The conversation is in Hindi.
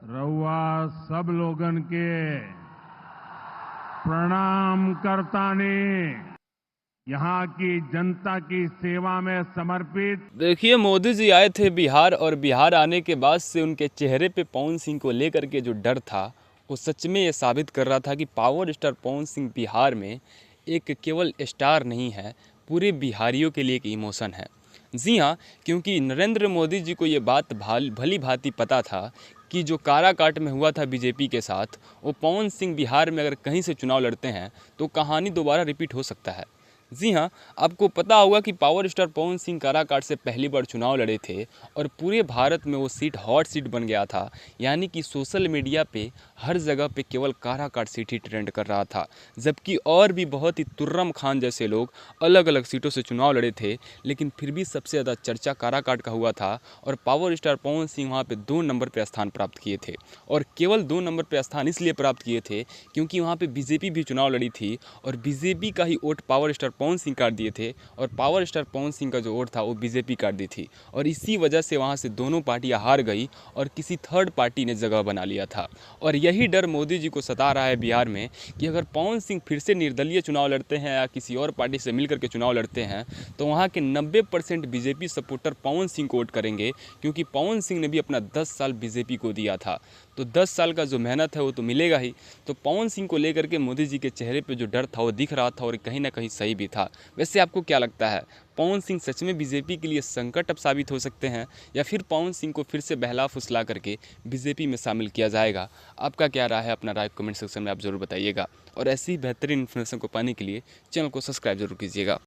रउआ सब लोगन के प्रणाम करतानी यहाँ की जनता की सेवा में समर्पित। देखिए, मोदी जी आए थे बिहार और बिहार आने के बाद से उनके चेहरे पे पवन सिंह को लेकर के जो डर था वो सच में ये साबित कर रहा था कि पावर स्टार पवन सिंह बिहार में एक केवल स्टार नहीं है, पूरे बिहारियों के लिए एक इमोशन है। जी हाँ, क्योंकि नरेंद्र मोदी जी को ये बात भली भांति पता था कि जो काराकाट में हुआ था बीजेपी के साथ, वो पवन सिंह बिहार में अगर कहीं से चुनाव लड़ते हैं तो कहानी दोबारा रिपीट हो सकता है। जी हाँ, आपको पता होगा कि पावर स्टार पवन सिंह काराकाट से पहली बार चुनाव लड़े थे और पूरे भारत में वो सीट हॉट सीट बन गया था। यानी कि सोशल मीडिया पे हर जगह पे केवल काराकाट सीट ही ट्रेंड कर रहा था, जबकि और भी बहुत ही तुर्रम खान जैसे लोग अलग अलग सीटों से चुनाव लड़े थे, लेकिन फिर भी सबसे ज़्यादा चर्चा काराकाट का हुआ था और पावर स्टार पवन सिंह वहाँ पे 2 नंबर पर स्थान प्राप्त किए थे। और केवल 2 नंबर पर स्थान इसलिए प्राप्त किए थे क्योंकि वहाँ पे बीजेपी भी चुनाव लड़ी थी और बीजेपी का ही vote power star Pawan Singh काट दिए थे और पावर स्टार पवन सिंह का जो वोट था वो बीजेपी काट दी थी। और इसी वजह से वहाँ से दोनों पार्टियां हार गई और किसी थर्ड पार्टी ने जगह बना लिया था। और यही डर मोदी जी को सता रहा है बिहार में कि अगर पवन सिंह फिर से निर्दलीय चुनाव लड़ते हैं या किसी और पार्टी से मिलकर के चुनाव लड़ते हैं तो वहाँ के 90% बीजेपी सपोर्टर पवन सिंह को वोट करेंगे, क्योंकि पवन सिंह ने भी अपना 10 साल बीजेपी को दिया था। तो 10 साल का जो मेहनत है वो तो मिलेगा ही। तो पवन सिंह को लेकर के मोदी जी के चेहरे पे जो डर था वो दिख रहा था और कहीं ना कहीं सही भी था। वैसे आपको क्या लगता है, पवन सिंह सच में बीजेपी के लिए संकट अब साबित हो सकते हैं या फिर पवन सिंह को फिर से बहला फुसला करके बीजेपी में शामिल किया जाएगा? आपका क्या राय है? अपना राय कमेंट सेक्शन में आप ज़रूर बताइएगा और ऐसी ही बेहतरीन इन्फॉर्मेशन को पाने के लिए चैनल को सब्सक्राइब जरूर कीजिएगा।